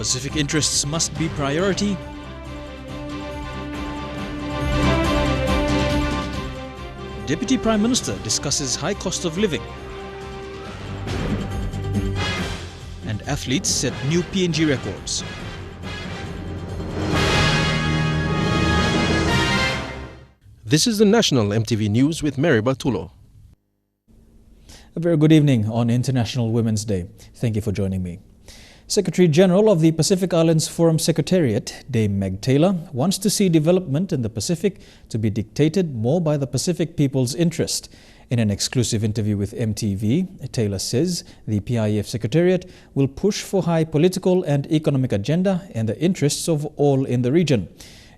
Pacific interests must be priority. Deputy Prime Minister discusses high cost of living. And athletes set new PNG records. This is the National EMTV News with Mary Bartulo. A very good evening on International Women's Day. Thank you for joining me. Secretary General of the Pacific Islands Forum Secretariat, Dame Meg Taylor, wants to see development in the Pacific to be dictated more by the Pacific people's interest. In an exclusive interview with EMTV, Taylor says the PIF Secretariat will push for high political and economic agenda and the interests of all in the region.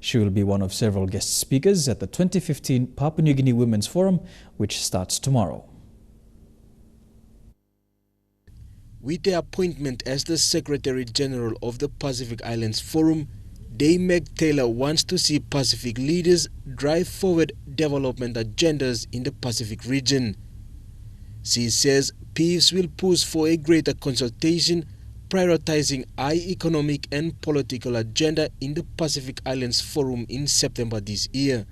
She will be one of several guest speakers at the 2015 Papua New Guinea Women's Forum, which starts tomorrow. With the appointment as the Secretary General of the Pacific Islands Forum, Dame Meg Taylor wants to see Pacific leaders drive forward development agendas in the Pacific region. She says PIFs will push for a greater consultation, prioritizing high economic and political agenda in the Pacific Islands Forum in September this year.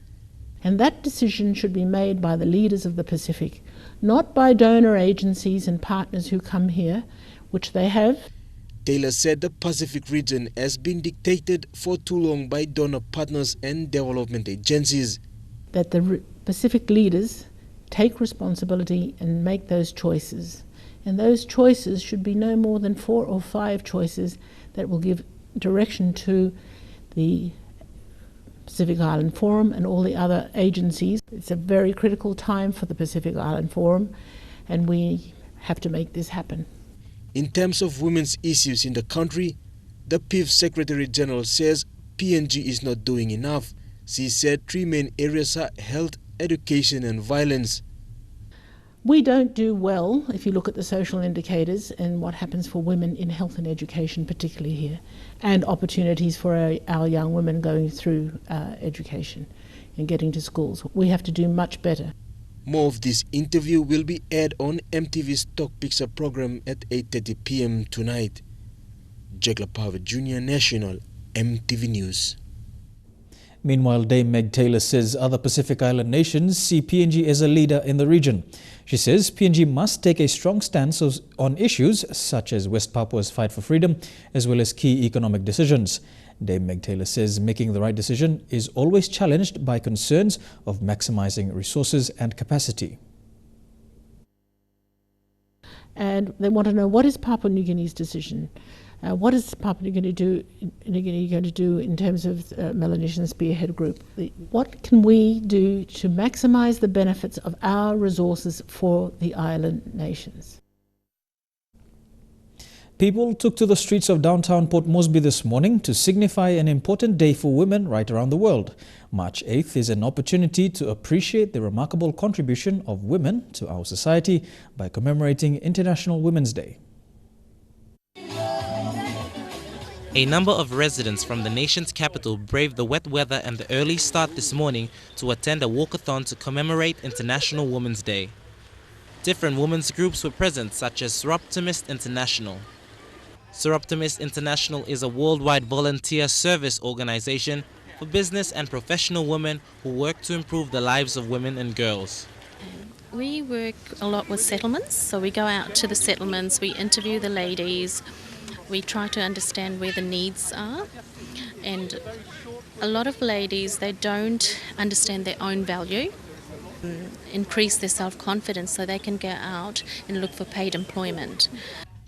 And that decision should be made by the leaders of the Pacific, not by donor agencies and partners who come here, which they have. Taylor said the Pacific region has been dictated for too long by donor partners and development agencies. That the Pacific leaders take responsibility and make those choices. And those choices should be no more than 4 or 5 choices that will give direction to the Pacific Island Forum and all the other agencies. It's a very critical time for the Pacific Island Forum, and we have to make this happen. In terms of women's issues in the country, the PIF Secretary General says PNG is not doing enough. She said 3 main areas are health, education and violence. We don't do well if you look at the social indicators and what happens for women in health and education, particularly here, and opportunities for our young women going through education and getting to schools. We have to do much better. More of this interview will be aired on MTV's Talk Picture program at 8:30 p.m. tonight. Jekla Power Jr., National MTV News. Meanwhile, Dame Meg Taylor says other Pacific Island nations see PNG as a leader in the region. She says PNG must take a strong stance on issues such as West Papua's fight for freedom, as well as key economic decisions. Dame Meg Taylor says making the right decision is always challenged by concerns of maximizing resources and capacity. And they want to know, what is Papua New Guinea's decision? What is Papua New Guinea going to do in terms of Melanesian Spearhead Group? What can we do to maximise the benefits of our resources for the island nations? People took to the streets of downtown Port Moresby this morning to signify an important day for women right around the world. March 8th is an opportunity to appreciate the remarkable contribution of women to our society by commemorating International Women's Day. A number of residents from the nation's capital braved the wet weather and the early start this morning to attend a walkathon to commemorate International Women's Day. Different women's groups were present, such as Suroptimist International. Suroptimist International is a worldwide volunteer service organization for business and professional women who work to improve the lives of women and girls. We work a lot with settlements, so we go out to the settlements, we interview the ladies, we try to understand where the needs are, and a lot of ladies, they don't understand their own value, increase their self-confidence so they can go out and look for paid employment.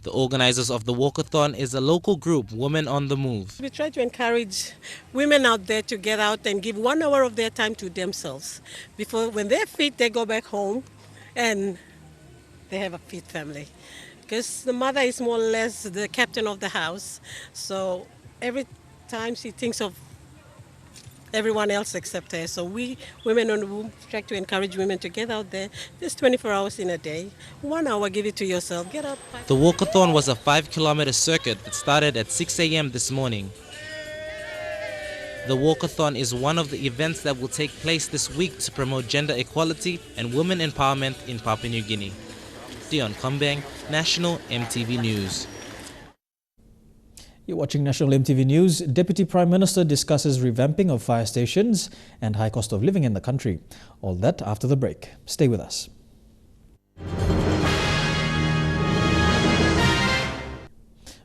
The organizers of the walkathon is a local group, Women on the Move. We try to encourage women out there to get out and give 1 hour of their time to themselves. Before, when they're fit, they go back home and they have a fit family. Because the mother is more or less the captain of the house. So every time she thinks of everyone else except her. So we, Women on the Move, try to encourage women to get out there. There's 24 hours in a day. 1 hour, give it to yourself. Get up. The walkathon was a 5-kilometer circuit that started at 6 a.m. this morning. The walkathon is one of the events that will take place this week to promote gender equality and women empowerment in Papua New Guinea. Dion Kombang, National EMTV News. You're watching National EMTV News. Deputy Prime Minister discusses revamping of fire stations and high cost of living in the country. All that after the break. Stay with us.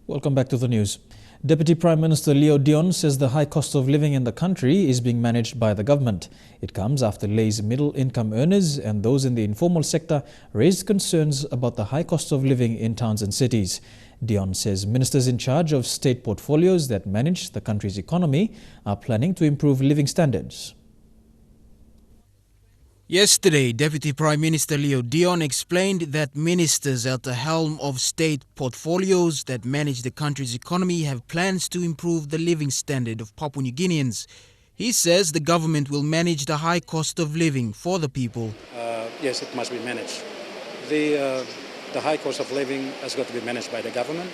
Welcome back to the news. Deputy Prime Minister Leo Dion says the high cost of living in the country is being managed by the government. It comes after Lay's middle-income earners and those in the informal sector raised concerns about the high cost of living in towns and cities. Dion says ministers in charge of state portfolios that manage the country's economy are planning to improve living standards. Yesterday, Deputy Prime Minister Leo Dion explained that ministers at the helm of state portfolios that manage the country's economy have plans to improve the living standard of Papua New Guineans. He says the government will manage the high cost of living for the people. Yes, it must be managed. The high cost of living has got to be managed by the government.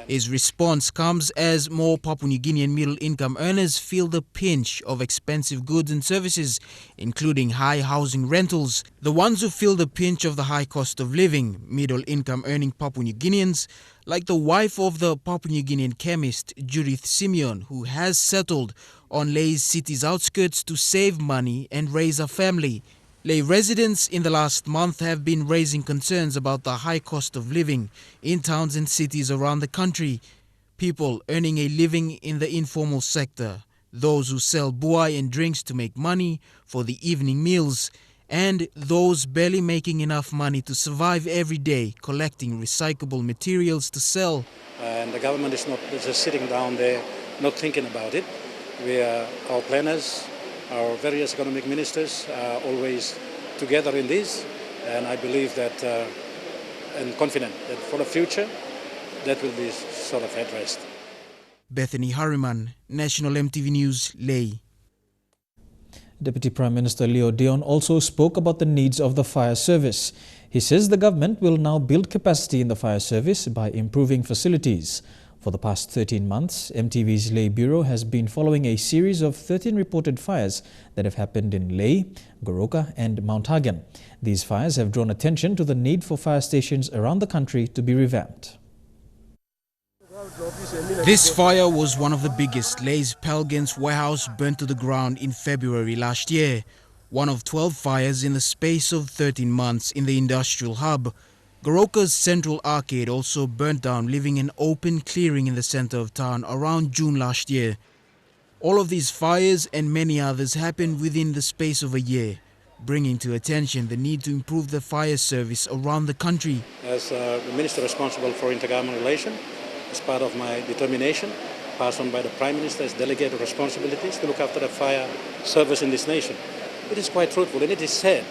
His response comes as more Papua New Guinean middle-income earners feel the pinch of expensive goods and services, including high housing rentals. The ones who feel the pinch of the high cost of living, middle-income earning Papua New Guineans, like the wife of the Papua New Guinean chemist Judith Simeon, who has settled on Lay's city's outskirts to save money and raise a family. Lay residents in the last month have been raising concerns about the high cost of living in towns and cities around the country. People earning a living in the informal sector, those who sell buai and drinks to make money for the evening meals, and those barely making enough money to survive every day collecting recyclable materials to sell. And the government is not just sitting down there not thinking about it. Our planners, our various economic ministers are always together in this, and I believe that and confident that for the future that will be sort of addressed. Bethany Harriman, National EMTV News, Lay. Deputy Prime Minister Leo Dion also spoke about the needs of the fire service. He says the government will now build capacity in the fire service by improving facilities. For the past 13 months, MTV's Lay Bureau has been following a series of 13 reported fires that have happened in Lay, Goroka and Mount Hagen. These fires have drawn attention to the need for fire stations around the country to be revamped. This fire was one of the biggest. Lay's Pelgens warehouse burnt to the ground in February last year. One of 12 fires in the space of 13 months in the industrial hub. Goroka's central arcade also burnt down, leaving an open clearing in the center of town around June last year. All of these fires and many others happened within the space of a year, bringing to attention the need to improve the fire service around the country. As the minister responsible for intergovernmental relations, as part of my determination, passed on by the Prime Minister as delegated responsibilities to look after the fire service in this nation. It is quite truthful, and it is sad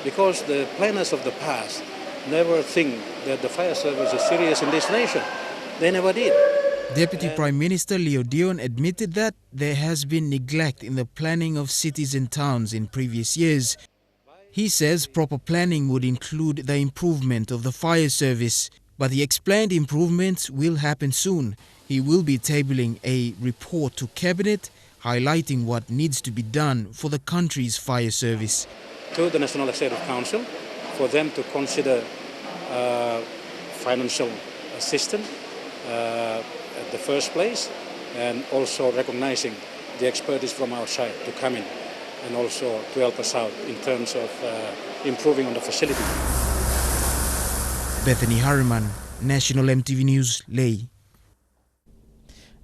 because the planners of the past never think that the fire service is serious in this nation. They never did. Deputy Prime Minister Leo Dion admitted that there has been neglect in the planning of cities and towns in previous years. He says proper planning would include the improvement of the fire service, but he explained improvements will happen soon. He will be tabling a report to Cabinet highlighting what needs to be done for the country's fire service. To the National Executive Council, for them to consider financial assistance at the first place, and also recognizing the expertise from outside to come in and also to help us out in terms of improving on the facility. Bethany Harriman, National EMTV News, Lay.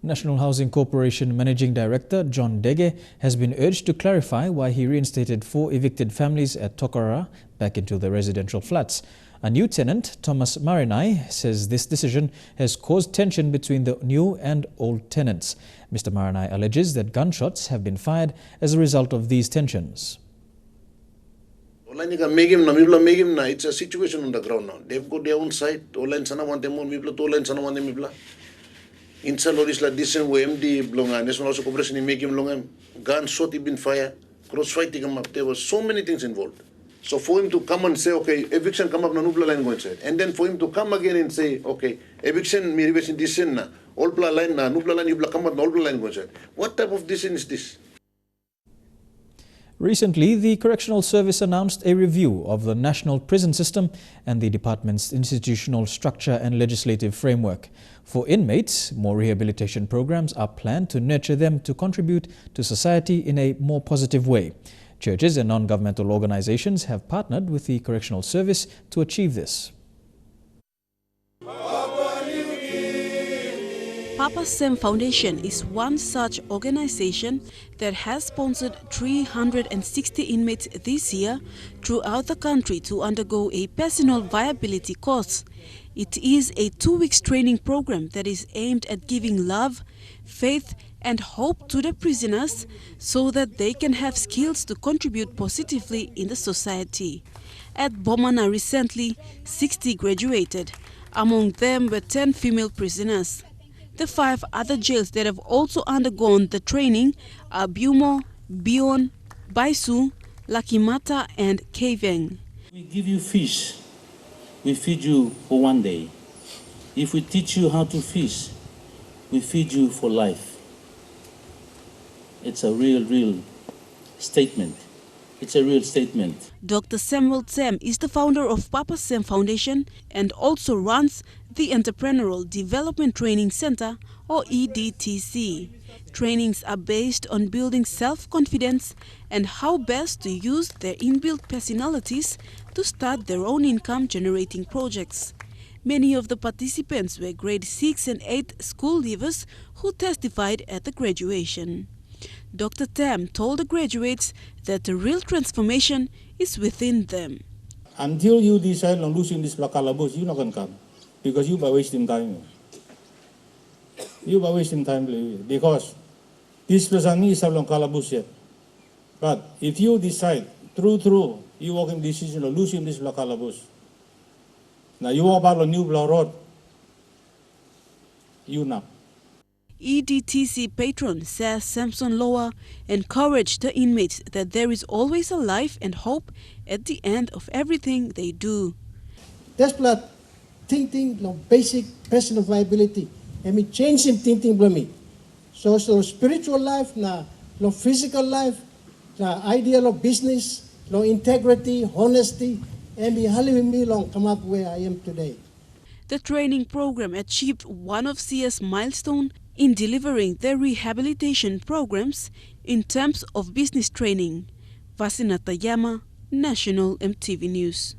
National Housing Corporation Managing Director John Dege has been urged to clarify why he reinstated 4 evicted families at Tokara back into the residential flats. A new tenant, Thomas Marinai, says this decision has caused tension between the new and old tenants. Mr. Marinai alleges that gunshots have been fired as a result of these tensions. It's a situation on the ground now. They've got their own side. Inside all this like this and MD blonga, National Housing Corporation make him long gunshot he been fire, cross fighting him up. There were so many things involved. So for him to come and say, okay, eviction come up na nubla line going inside. And then for him to come again and say, okay, eviction me eviction this na all bla line na nubla line you come up na all bla line going inside. What type of decision is this? Recently, the Correctional Service announced a review of the national prison system and the department's institutional structure and legislative framework. For inmates, more rehabilitation programs are planned to nurture them to contribute to society in a more positive way. Churches and non-governmental organizations have partnered with the Correctional Service to achieve this. Papa Sam Foundation is one such organization that has sponsored 360 inmates this year throughout the country to undergo a personal viability course. It is a 2-week training program that is aimed at giving love, faith and hope to the prisoners so that they can have skills to contribute positively in the society. At Bomana recently, 60 graduated. Among them were 10 female prisoners. The 5 other jails that have also undergone the training are Bumo, Bion, Baisu, Lakimata and Kaveng. We give you fish, we feed you for one day. If we teach you how to fish, we feed you for life. It's a real statement. It's a real statement. Dr. Samuel Tsem is the founder of Papa Sam Foundation and also runs the Entrepreneurial Development Training Center, or EDTC. Trainings are based on building self-confidence and how best to use their inbuilt personalities to start their own income-generating projects. Many of the participants were grade 6 and 8 school leavers who testified at the graduation. Dr. Tam told the graduates that the real transformation is within them. Until you decide on losing this Lakalabos, you're not going to come. Because you are wasting time. You are wasting time because this person is a long calabus yet. But if you decide, through, you walk in decision of losing this calabus. Now you walk about a new blow road. You know. EDTC patron says Samson Loa encouraged the inmates that there is always a life and hope at the end of everything they do. That's blood. Thinking no basic personal viability. I mean change in thinking for me. So spiritual life, no physical life, ideal of business, no integrity, honesty, and be helping me long come up where I am today. The training program achieved one of CS milestone in delivering their rehabilitation programs in terms of business training. Vasina Tayama, National EMTV News.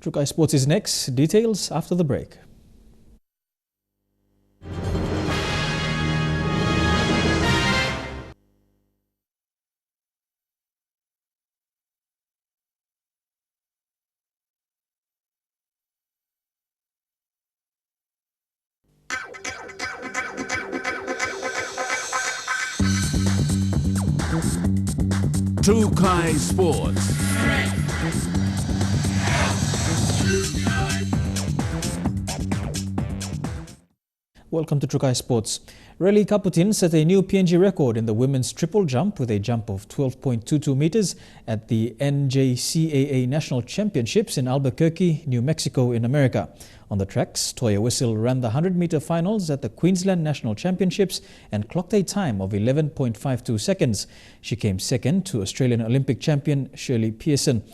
Trukai Sports is next. Details after the break. Trukai Sports. Welcome to Trukai Sports. Relly Kaputin set a new PNG record in the women's triple jump with a jump of 12.22 meters at the NJCAA National Championships in Albuquerque, New Mexico in America. On the tracks, Toya Whistle ran the 100-meter finals at the Queensland National Championships and clocked a time of 11.52 seconds. She came second to Australian Olympic champion Shirley Pearson.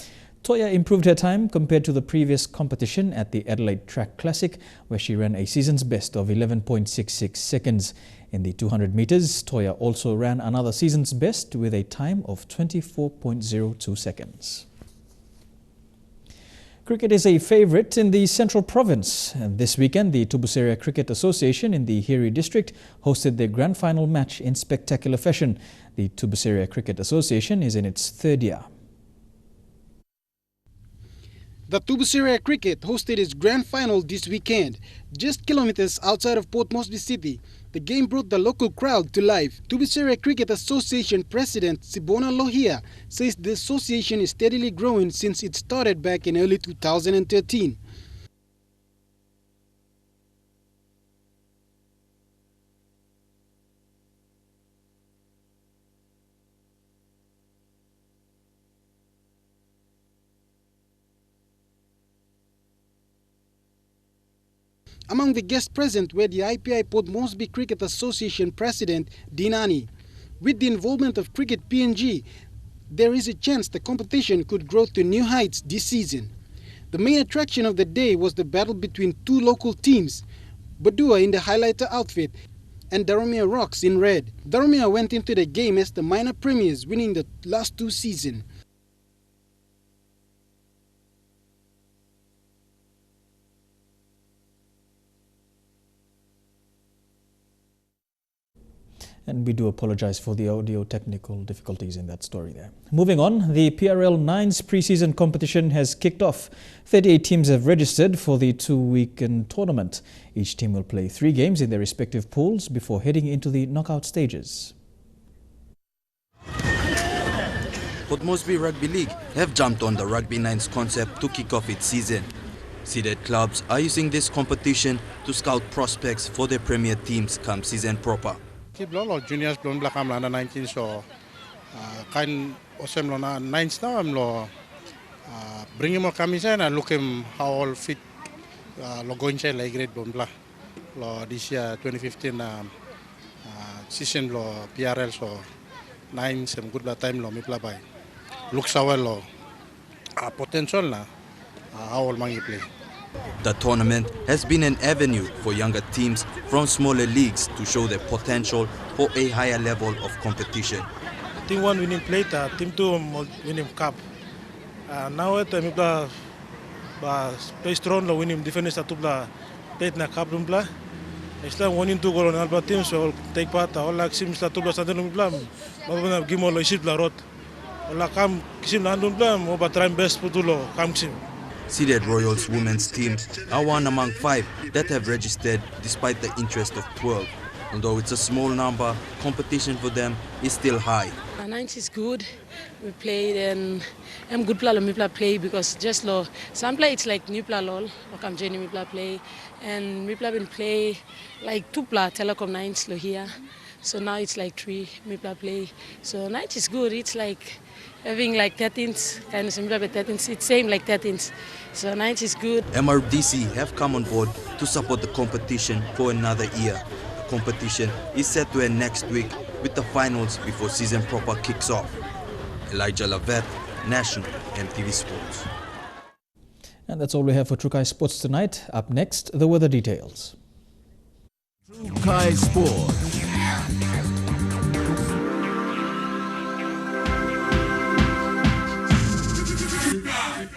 Toya improved her time compared to the previous competition at the Adelaide Track Classic, where she ran a season's best of 11.66 seconds. In the 200 meters, Toya also ran another season's best with a time of 24.02 seconds. Cricket is a favourite in the Central Province, and this weekend the Tubuseria Cricket Association in the Hiri district hosted their grand final match in spectacular fashion. The Tubuseria Cricket Association is in its third year. The Tubuseria Cricket hosted its grand final this weekend, just kilometers outside of Port Moresby City. The game brought the local crowd to life. Tubuseria Cricket Association President Sibona Lohia says the association is steadily growing since it started back in early 2013. Among the guests present were the IPI Port Moresby Cricket Association President Dinani, With the involvement of Cricket PNG, there is a chance the competition could grow to new heights this season. The main attraction of the day was the battle between two local teams, Badua in the highlighter outfit and Daromia Rocks in red. Daromia went into the game as the minor premiers, winning the last two seasons. And we do apologize for the audio technical difficulties in that story there. Moving on, the PRL 9's pre-season competition has kicked off. 38 teams have registered for the two-weekend tournament. Each team will play 3 games in their respective pools before heading into the knockout stages. Port Moresby Rugby League have jumped on the Rugby 9's concept to kick off its season. Seeded clubs are using this competition to scout prospects for their premier teams come season proper. Lo juniors belum belakang under 19 so kan osem lo na 9 now am lo bring him kami sana look him how all fit lo going say like grade belum belah lo this year 2015 season lo PRL so 9 some good time lo mi play by looks how lo potential na how all mangi play. The tournament has been an avenue for younger teams from smaller leagues to show their potential for a higher level of competition. Team 1 winning plate, Team 2 winning cup. Now we play strong, winning defense to plate na cup room play. Next time 1 and 2 goal on Alba team, so take part. All like sims to play Sunday room play. Mabuna game all isip la rot. All kam kisim landum play. Moba try best putulo kam kisim. Seeded Royals women's team are one among 5 that have registered despite the interest of 12. Although it's a small number, competition for them is still high. 9 is good. We played and I'm good play me play because just lo some play it's like new play lol or come Jenny me play and me been play like 2 play telecom 9s lo here. So now it's like 3 me play. So 9 is good. It's like having like 13s, kind of similar but 13s. It's same like 13s. So 9 is good. MRDC have come on board to support the competition for another year. The competition is set to end next week with the finals before season proper kicks off. Elijah Lavet, National EMTV Sports. And that's all we have for Trukai Sports tonight. Up next, the weather details. Trukai Sports.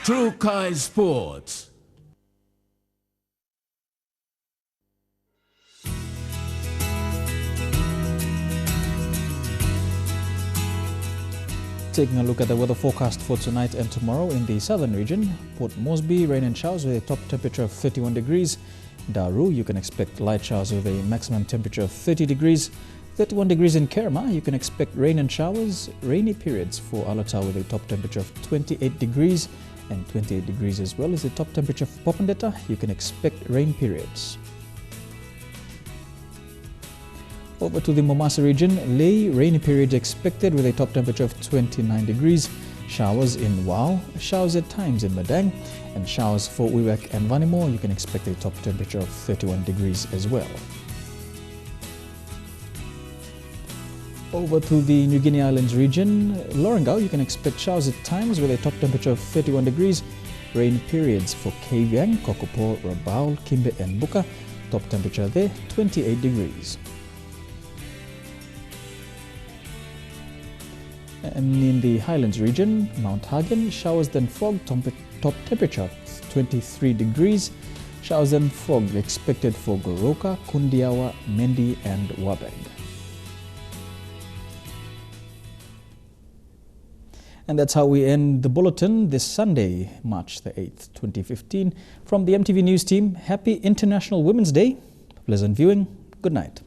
Trukai Sports. Taking a look at the weather forecast for tonight and tomorrow in the southern region. Port Moresby, rain and showers with a top temperature of 31 degrees. Daru, you can expect light showers with a maximum temperature of 30 degrees. 31 degrees in Kerma, you can expect rain and showers, rainy periods for Alata with a top temperature of 28 degrees. And 28 degrees as well as the top temperature for Popondetta. You can expect rain periods. Over to the Momasa region, Leh, rainy periods expected with a top temperature of 29 degrees. Showers in Wau, showers at times in Madang, and showers for Wewak and Vanimo. You can expect a top temperature of 31 degrees as well. Over to the New Guinea Islands region, Lorengau, you can expect showers at times with a top temperature of 31 degrees. Rain periods for Kavieng, Kokopo, Rabaul, Kimbe and Buka. Top temperature there, 28 degrees. And in the Highlands region, Mount Hagen, showers then fog, top temperature 23 degrees. Showers and fog expected for Goroka, Kundiawa, Mendi and Wabeg. And that's how we end the bulletin this Sunday, March the 8th, 2015. From the EMTV News team, happy International Women's Day. Pleasant viewing. Good night.